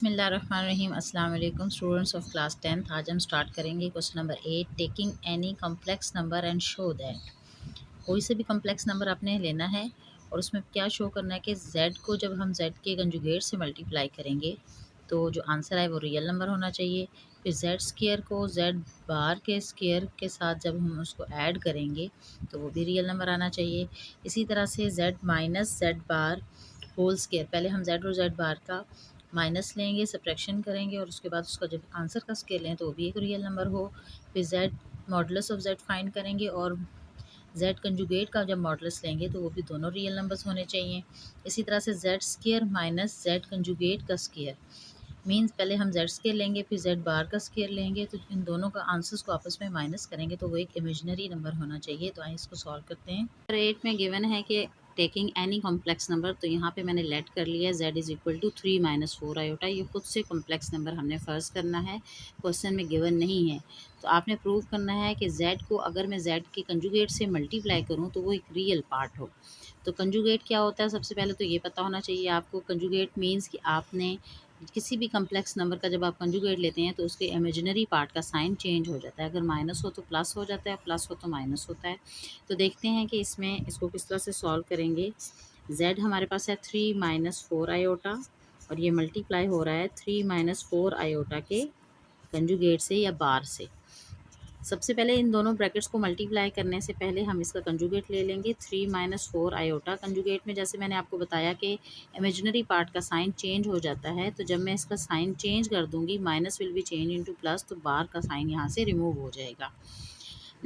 बिस्मिल्लाहिर्रहमानिर्रहीम। अस्सलाम वालेकुम स्टूडेंट्स ऑफ क्लास 10th। आज हम स्टार्ट करेंगे question number 8, taking any complex number and show that. कोई से भी कम्प्लेक्स नंबर आपने लेना है और उसमें क्या शो करना है कि z को जब हम z के कंजुगेट से मल्टीप्लाई करेंगे तो जो आंसर है वो रियल नंबर होना चाहिए। फिर z स्क्वायर को z बार के स्क्वायर के साथ जब हम उसको ऐड करेंगे तो वो भी रियल नंबर आना चाहिए। इसी तरह से z minus z bar whole square, पहले हम z और z बार का माइनस लेंगे, सब्ट्रैक्शन करेंगे और उसके बाद उसका जब आंसर का स्केल लें तो वो भी एक रियल नंबर हो। फिर z modulus of z find करेंगे और z कंजुगेट का जब मॉडुलस लेंगे तो वो भी दोनों रियल नंबर्स होने चाहिए। इसी तरह से z square minus z conjugate का स्क्वायर मीन्स पहले हम z स्क्वायर लेंगे फिर z बार का स्क्वायर लेंगे, तो इन दोनों का आंसर्स को आपस में माइनस करेंगे तो वो एक इमेजिनरी नंबर होना चाहिए। तो आइए इसको सॉल्व करते हैं। नंबर 8 में गिवन है कि टेकिंग एनी कॉम्प्लेक्स नंबर, तो यहाँ पे मैंने लेट कर लिया z is equal to 3 minus 4 iota. ये खुद से कॉम्प्लेक्स नंबर हमने फ़र्ज़ करना है, क्वेश्चन में गिवन नहीं है। तो आपने प्रूव करना है कि z को अगर मैं z के कंजुगेट से मल्टीप्लाई करूँ तो वो एक रियल पार्ट हो। तो कंजुगेट क्या होता है, सबसे पहले तो ये पता होना चाहिए आपको। कंजुगेट मीन्स कि आपने किसी भी कम्प्लेक्स नंबर का जब आप कंजुगेट लेते हैं तो उसके इमेजिनरी पार्ट का साइन चेंज हो जाता है। अगर माइनस हो तो प्लस हो जाता है, प्लस हो तो माइनस होता है। तो देखते हैं कि इसमें इसको किस तरह से सॉल्व करेंगे। z हमारे पास है 3 माइनस 4 आयोटा और ये मल्टीप्लाई हो रहा है 3 माइनस 4 आयोटा के कंजुगेट से या बार से। सबसे पहले इन दोनों ब्रैकेट्स को मल्टीप्लाई करने से पहले हम इसका कंजुगेट ले लेंगे। 3 माइनस 4 आयोटा कंजुगेट में जैसे मैंने आपको बताया कि इमेजिनरी पार्ट का साइन चेंज हो जाता है, तो जब मैं इसका साइन चेंज कर दूंगी minus will be change into plus, तो बार का साइन यहाँ से रिमूव हो जाएगा।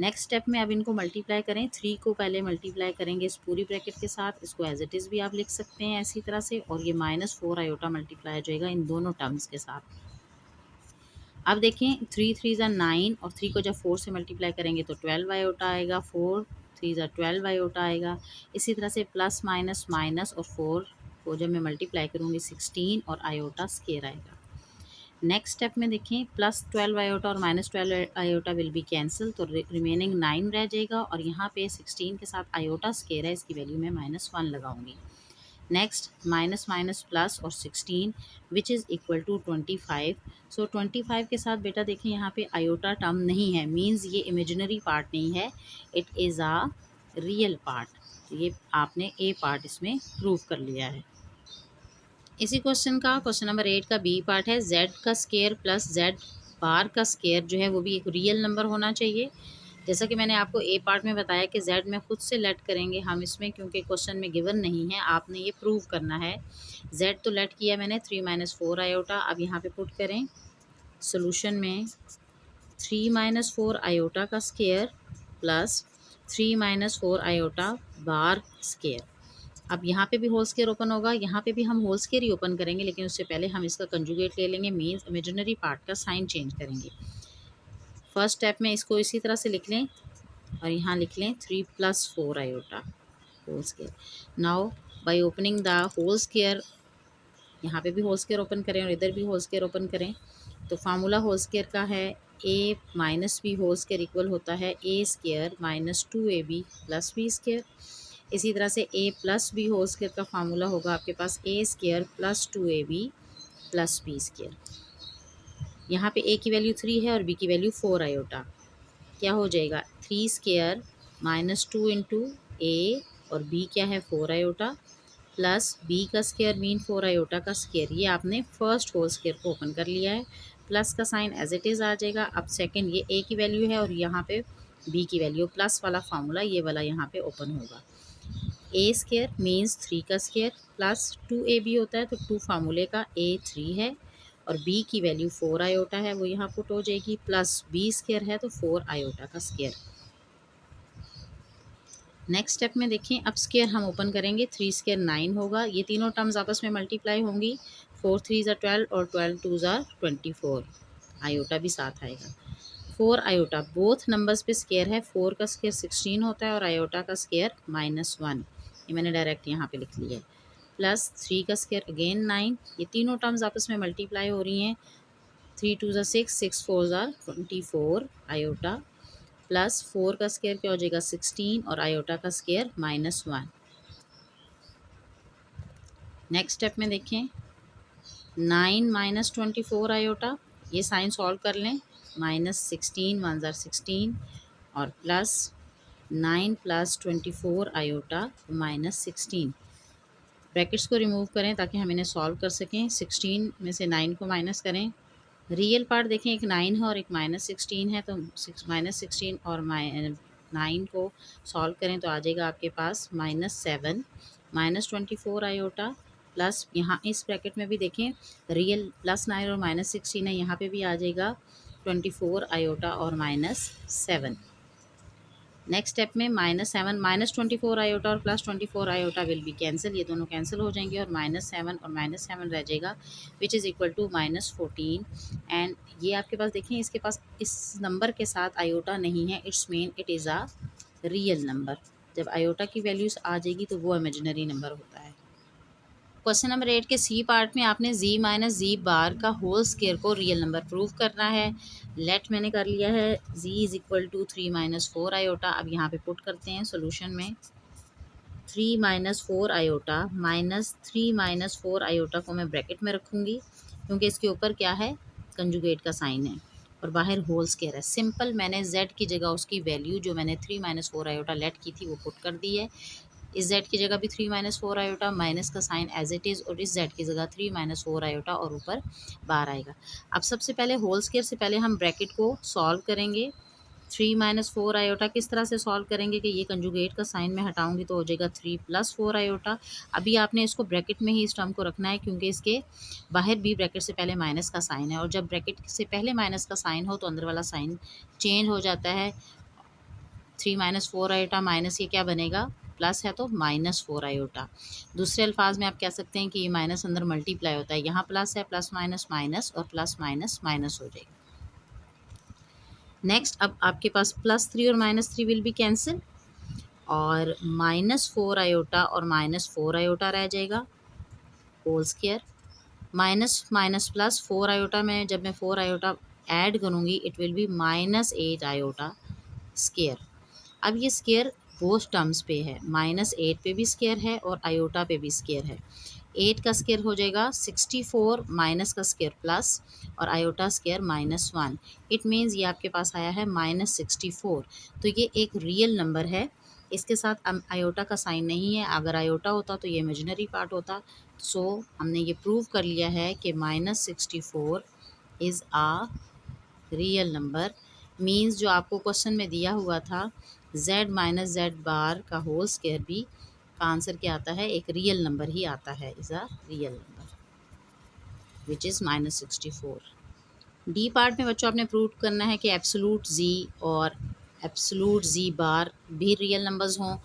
नेक्स्ट स्टेप में अब इनको मल्टीप्लाई करें। 3 को पहले मल्टीप्लाई करेंगे इस पूरी ब्रैकेट के साथ, इसको एज इट इज़ भी आप लिख सकते हैं ऐसी तरह से, और ये माइनस 4 आयोटा मल्टीप्लाई हो जाएगा इन दोनों टर्म्स के साथ। अब देखें 3 3 ज़ा 9 और 3 को जब 4 से मल्टीप्लाई करेंगे तो 12 आयोटा आएगा। 4 3 ज़ा 12 आयोटा आएगा। इसी तरह से प्लस माइनस माइनस और 4 को जब मैं मल्टीप्लाई करूँगी 16 और आयोटा स्क्वायर आएगा। नेक्स्ट स्टेप में देखें प्लस 12 आयोटा और minus 12 iota will be cancel, तो रिमेनिंग 9 रह जाएगा और यहाँ पे 16 के साथ आयोटा स्क्वायर है, इसकी वैल्यू मैं -1 लगाऊंगी। नेक्स्ट माइनस माइनस प्लस और 16 विच इज़ इक्वल टू 25। सो 25 के साथ बेटा देखिए यहाँ पे आयोटा टर्म नहीं है, मींस ये इमेजिनरी पार्ट नहीं है, it is a real part. ये आपने ए पार्ट इसमें प्रूव कर लिया है। इसी क्वेश्चन का क्वेश्चन नंबर 8 का बी पार्ट है z का स्केयर प्लस z बार का स्केयर जो है वो भी एक रियल नंबर होना चाहिए। जैसा कि मैंने आपको ए पार्ट में बताया कि z में खुद से लेट करेंगे हम इसमें, क्योंकि क्वेश्चन में गिवन नहीं है, आपने ये प्रूव करना है। z तो लेट किया मैंने 3 माइनस 4 आयोटा। अब यहाँ पे पुट करें सोल्यूशन में 3 माइनस 4 आयोटा का स्केयर प्लस 3 माइनस 4 आयोटा बार स्केयर। अब यहाँ पे भी होल स्केयर ओपन होगा, यहाँ पे भी हम होल स्केयर ही ओपन करेंगे, लेकिन उससे पहले हम इसका कंजुगेट ले लेंगे, मीन्स इमेजिनरी पार्ट का साइन चेंज करेंगे। फर्स्ट स्टेप में इसको इसी तरह से लिख लें और यहाँ लिख लें 3 plus 4 iota whole square. Now by opening the whole square, यहाँ पे भी होल स्केयर ओपन करें और इधर भी होल स्केयर ओपन करें, तो फार्मूला होल स्केयर का है a minus B whole square equal होता है a square minus 2ab plus B square. इसी तरह से a plus B whole square का फार्मूला होगा आपके पास a square plus 2ab plus B square. यहाँ पे a की वैल्यू 3 है और b की वैल्यू 4 आयोटा, क्या हो जाएगा 3 स्केयर माइनस 2 इंटू ए और b क्या है 4 आयोटा प्लस b का स्केयर मीन 4 आयोटा का स्केयर। ये आपने फर्स्ट होल स्केयर को ओपन कर लिया है, प्लस का साइन एज इट इज़ आ जाएगा। अब सेकंड ये a की वैल्यू है और यहाँ पे b की वैल्यू, प्लस वाला फार्मूला ये वाला यहाँ पे ओपन होगा। a स्केयर मीन्स 3 का स्केयर प्लस 2ab होता है तो 2 फार्मूले का a 3 है और b की वैल्यू 4 आयोटा है, वो यहाँ पुट हो जाएगी, प्लस b स्केयर है तो 4 आयोटा का स्केयर। नेक्स्ट स्टेप में देखें अब स्केयर हम ओपन करेंगे, 3 स्केयर 9 होगा, ये तीनों टर्म्स आपस में मल्टीप्लाई होंगी, 4 3 ज़ा 12 और 12 2 ज़ा 24, आयोटा भी साथ आएगा। 4 आयोटा बोथ नंबर्स पे स्केयर है, 4 का स्केयर 16 होता है और आयोटा का स्केयर -1, ये मैंने डायरेक्ट यहाँ पे लिख लिया है, प्लस 3 का स्केयर अगेन 9, ये तीनों टर्म्स आपस में मल्टीप्लाई हो रही हैं, 3 2 ज़ा 6 6 4 ज़ा 24 आयोटा प्लस 4 का स्केयर क्या हो जाएगा 16 और आयोटा का स्केयर -1। नेक्स्ट स्टेप में देखें 9 माइनस 24 आयोटा, ये साइन सॉल्व कर लें, माइनस 16 वन ज़ार 16 और plus 9 plus 24 iota minus 16। Brackets को रिमूव करें ताकि हम इन्हें सॉल्व कर सकें। 16 में से 9 को माइनस करें। रियल पार्ट देखें, एक 9 है और एक माइनस 16 है, तो माइनस 16 और 9 को सॉल्व करें तो आ जाएगा आपके पास माइनस 7 माइनस 24 आयोटा प्लस, यहाँ इस ब्रैकेट में भी देखें रियल प्लस 9 और माइनस 16 है, यहाँ पे भी आ जाएगा 24 आयोटा और माइनस 7। नेक्स्ट स्टेप में -7 -24 आयोटा और +24 आयोटा विल बी कैंसिल, ये दोनों कैंसिल हो जाएंगे और -7 और -7 रह जाएगा which is equal to -14। And ये आपके पास देखें, इसके पास इस नंबर के साथ आयोटा नहीं है, it's mean it is a real number. जब आयोटा की वैल्यूज़ आ जाएगी तो वो इमेजिनरी नंबर होता है। क्वेश्चन नंबर 8 के सी पार्ट में आपने z माइनस जी बार का होल स्केयर को रियल नंबर प्रूव करना है। लेट मैंने कर लिया है, z is equal to 3 minus 4 iota. अब यहाँ पे पुट करते हैं सोल्यूशन में, 3 minus 4 iota minus 3 minus 4 iota को मैं ब्रैकेट में रखूँगी क्योंकि इसके ऊपर क्या है, कंजुगेट का साइन है और बाहर होल स्केयर है। सिंपल मैंने z की जगह उसकी वैल्यू जो मैंने 3 माइनस 4 आयोटा लेट की थी वो पुट कर दी है। इस z की जगह भी 3 माइनस 4 आयोटा, माइनस का साइन एज इट इज़, और इस z की जगह 3 माइनस 4 आयोटा और ऊपर बार आएगा। अब सबसे पहले होल स्केयर से पहले हम ब्रैकेट को सॉल्व करेंगे। 3 माइनस 4 आयोटा किस तरह से सॉल्व करेंगे कि ये कंजुगेट का साइन में हटाऊंगी तो हो जाएगा 3 प्लस 4 आयोटा। अभी आपने इसको ब्रैकेट में ही इस टर्म को रखना है क्योंकि इसके बाहर भी ब्रैकेट से पहले माइनस का साइन है और जब ब्रैकेट से पहले माइनस का साइन हो तो अंदर वाला साइन चेंज हो जाता है। 3 माइनस 4 आयोटा माइनस ये क्या बनेगा, प्लस है तो -4 आयोटा। दूसरे अल्फाज में आप कह सकते हैं कि ये माइनस अंदर मल्टीप्लाई होता है, यहाँ प्लस है, प्लस माइनस माइनस और प्लस माइनस माइनस हो जाएगा। नेक्स्ट अब आपके पास +3 और -3 विल बी कैंसिल और -4 आयोटा और -4 आयोटा रह जाएगा whole square. Minus minus plus 4 iota में जब मैं 4 आयोटा ऐड करूँगी it will be -8 iota square. अब ये स्केयर बोथ टर्म्स पे है, -8 पे भी स्केयर है और आयोटा पे भी स्केयर है। 8 का स्केयर हो जाएगा 64 माइनस का स्केयर प्लस और आयोटा स्केयर -1। इट मीन्स ये आपके पास आया है -64। तो ये एक रियल नंबर है, इसके साथ आयोटा का साइन नहीं है। अगर आयोटा होता तो ये इमेजिनरी पार्ट होता। सो हमने ये प्रूव कर लिया है कि -64 is a real number. Means जो आपको क्वेश्चन में दिया हुआ था z माइनस जेड बार का होल स्केयर भी का आंसर क्या आता है, एक रियल नंबर ही आता है, is a real number which is -64। D part में बच्चों आपने प्रूव करना है कि एब्सोलूट z और एब्सोलूट z बार भी रियल नंबर्स हों।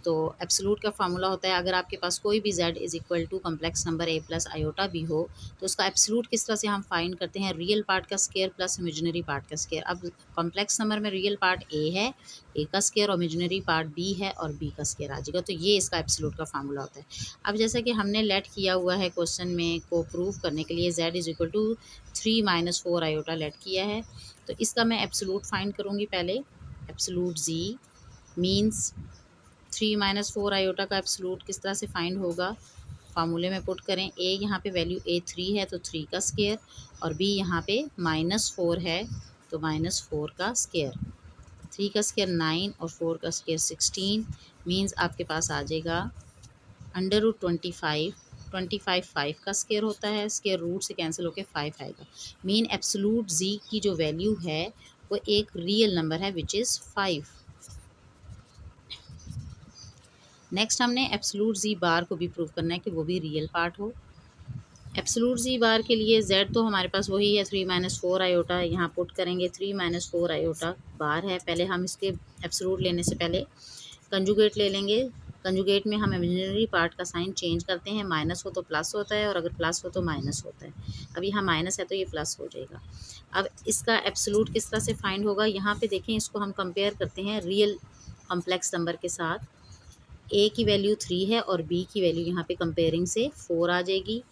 तो एब्सोलूट का फार्मूला होता है, अगर आपके पास कोई भी z is equal to complex number a plus iota भी हो तो उसका एब्सोलूट किस तरह से हम फाइंड करते हैं, रियल पार्ट का स्केयर प्लस इमेजिनरी पार्ट का स्केयर। अब कॉम्प्लेक्स नंबर में रियल पार्ट a है, a का स्केयर, और इमेजिनरी पार्ट b है और b का स्केयर आ जाएगा। तो ये इसका एब्सोलूट का फार्मूला होता है। अब जैसा कि हमने लेट किया हुआ है क्वेश्चन में को प्रूव करने के लिए z is equal to 3 minus 4 iota let किया है, तो इसका मैं एब्सोलूट फाइंड करूँगी पहले। Absolute z means 3 minus 4 iota का एब्सोलूट किस तरह से फाइंड होगा, फार्मूले में पुट करें। a यहाँ पे वैल्यू a 3 है तो 3 का स्केयर और b यहाँ पे -4 है तो -4 का स्केयर। 3 का स्केयर 9 और 4 का स्केयर 16 मीन्स आपके पास आ जाएगा √25। 25 5 का स्केयर होता है, स्केयर रूट से कैंसिल होकर 5 आएगा। मीन एब्सोलूट z की जो वैल्यू है वो एक रियल नंबर है विच इज़ 5। नेक्स्ट हमने एब्सोलूट z बार को भी प्रूव करना है कि वो भी रियल पार्ट हो। एब्सोलूट z बार के लिए z तो हमारे पास वही है 3 माइनस 4 आयोटा, यहाँ पुट करेंगे 3 माइनस 4 आयोटा बार है। पहले हम इसके एब्सोलूट लेने से पहले कंजुगेट ले लेंगे। कंजुगेट में हम इमेजिनरी पार्ट का साइन चेंज करते हैं, माइनस हो तो प्लस होता है और अगर प्लस हो तो माइनस होता है। अब यहाँ माइनस है तो ये प्लस हो जाएगा। अब इसका एब्सोलूट किस तरह से फाइंड होगा, यहाँ पे देखें, इसको हम कंपेयर करते हैं रियल कॉम्प्लेक्स नंबर के साथ। a की वैल्यू 3 है और b की वैल्यू यहाँ पे कंपेयरिंग से 4 आ जाएगी।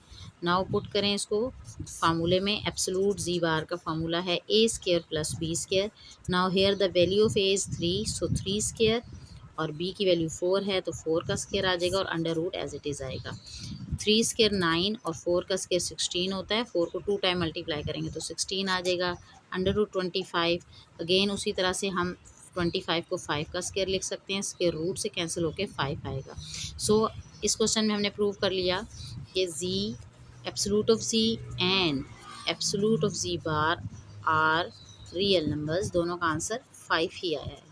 नाउ पुट करें इसको फार्मूले में। एब्सोलूट z बार का फार्मूला है a square plus b square. Now here the value of a is 3 so 3 square और b की वैल्यू 4 है तो 4 का स्केयर आ जाएगा और under root as it is आएगा। 3 स्क्वायर 9 और 4 का स्क्वायर 16 होता है। 4 को 2 टाइम मल्टीप्लाई करेंगे तो 16 आ जाएगा। अंडर रूट 25 अगेन उसी तरह से हम 25 को 5 का स्क्वायर लिख सकते हैं। स्क्वायर रूट से कैंसिल होके 5 आएगा। सो इस क्वेश्चन में हमने प्रूव कर लिया कि G absolute of G and absolute of G bar are real numbers. दोनों का आंसर 5 ही आया है।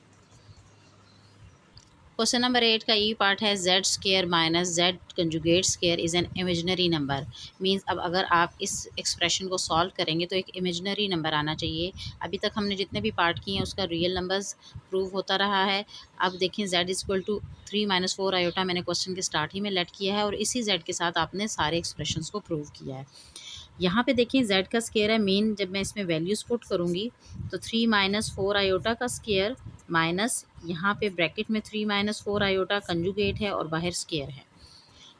क्वेश्चन नंबर 8 का ई पार्ट है Z square minus Z conjugate square is an imaginary number. Means अब अगर आप इस एक्सप्रेशन को सॉल्व करेंगे तो एक इमेजिनरी नंबर आना चाहिए। अभी तक हमने जितने भी पार्ट किए हैं उसका रियल नंबर्स प्रूव होता रहा है। अब देखें z is equal to 3 - 4 iota मैंने क्वेश्चन के स्टार्ट ही में लेट किया है और इसी जेड के साथ आपने सारे एक्सप्रेशंस को प्रूव किया है। यहाँ पे देखिए जेड का स्क्वायर है। मीन जब मैं इसमें वैल्यूज पुट करूँगी तो 3 - 4 आयोटा का स्क्वायर माइनस यहाँ पे ब्रैकेट में 3 - 4 आयोटा कंजुगेट है और बाहर स्क्वायर है।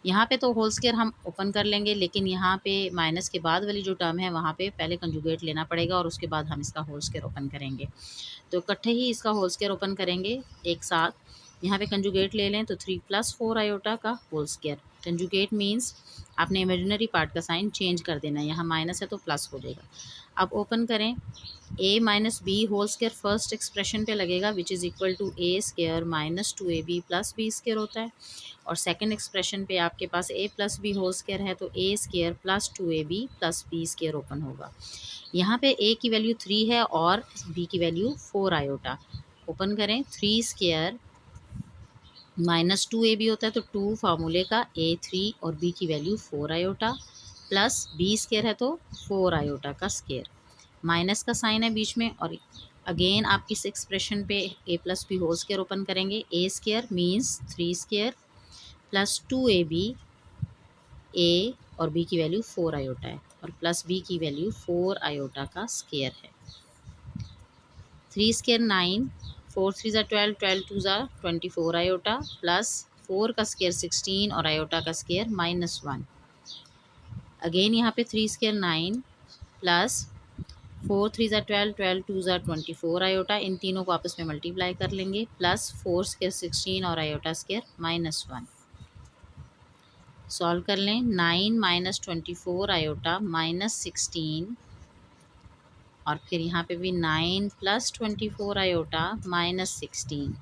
यहाँ पे तो होल स्क्वायर हम ओपन कर लेंगे, लेकिन यहाँ पे माइनस के बाद वाली जो टर्म है वहाँ पे पहले कंजुगेट लेना पड़ेगा और उसके बाद हम इसका होल स्क्वायर ओपन करेंगे। तो इकट्ठे ही इसका होल स्क्वायर ओपन करेंगे एक साथ। यहाँ पे कंजुगेट ले लें तो 3 + 4 आयोटा का होल स्क्वायर। कंजुगेट मीन्स आपने इमेजिनरी पार्ट का साइन चेंज कर देना है। यहाँ माइनस है तो प्लस हो जाएगा। अब ओपन करें a - b whole square first expression पे लगेगा which is equal to a square minus 2ab plus b square होता है। और सेकंड एक्सप्रेशन पे आपके पास a + b होल स्क्वायर है तो a square plus 2ab plus b square open होगा। यहाँ पे a की वैल्यू 3 है और b की वैल्यू 4 आयोटा। ओपन करें 3 स्क्वायर माइनस 2ab होता है तो 2 फार्मूले का a3 और b की value 4 iota plus b square है तो 4 आयोटा का स्क्वायर। माइनस का साइन है बीच में और अगेन आप इस एक्सप्रेशन पे a + b whole square open करेंगे। a square means 3 square plus 2ab a और b की वैल्यू 4 आयोटा है और प्लस b की वैल्यू 4 आयोटा का स्क्वायर है। 3 स्क्वायर 9 4 3 ज़ा 12 12 2 ज़ा 24 आयोटा प्लस 4 का स्क्वायर 16 और आयोटा का स्क्वायर -1। अगेन यहाँ पे 3 स्क्वायर 9 प्लस 4 3 ज़ा 12 12 2 ज़ा 24 आयोटा। इन तीनों को आपस में मल्टीप्लाई कर लेंगे प्लस 4 स्क्वायर 16 और आयोटा स्क्वायर -1। सॉल्व कर लें 9 - 24 आयोटा -16 और फिर यहाँ पे भी 9 + 24 आयोटा -16।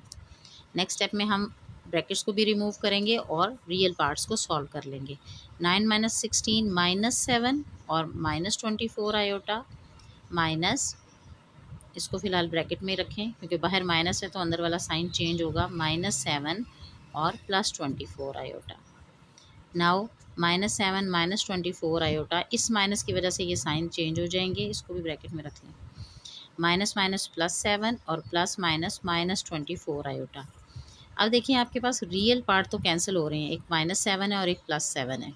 नेक्स्ट स्टेप में हम ब्रैकेट्स को भी रिमूव करेंगे और रियल पार्ट्स को सॉल्व कर लेंगे। 9 - 16 -7 और -24 आयोटा माइनस, इसको फिलहाल ब्रैकेट में रखें क्योंकि बाहर माइनस है तो अंदर वाला साइन चेंज होगा। -7 और +24 आयोटा। नाउ -7 -24 आयोटा, इस माइनस की वजह से ये साइन चेंज हो जाएंगे, इसको भी ब्रैकेट में रख लें। माइनस माइनस +7 और प्लस माइनस -24 आयोटा। अब देखिए आपके पास रियल पार्ट तो कैंसिल हो रहे हैं, एक -7 है और एक +7 है।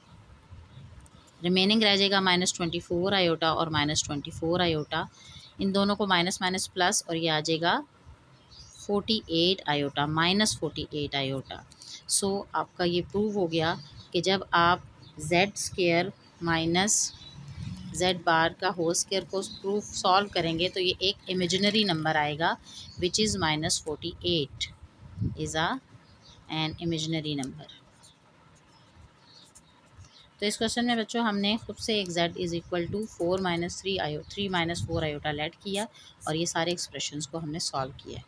रिमेनिंग रह जाएगा -24 आयोटा और -24 आयोटा। इन दोनों को माइनस माइनस प्लस और ये आ जाएगा 48 आयोटा, -48 आयोटा। सो आपका ये प्रूव हो गया कि जब आप जेड स्क्वायर माइनस जेड बार का होल स्क्वायर को प्रूफ सॉल्व करेंगे तो ये एक इमेजिनरी नंबर आएगा which is -48 is an imaginary number. तो इस क्वेश्चन में बच्चों हमने खुद से एक z is equal to 3 - 4 iota let किया और ये सारे एक्सप्रेशंस को हमने सॉल्व किया।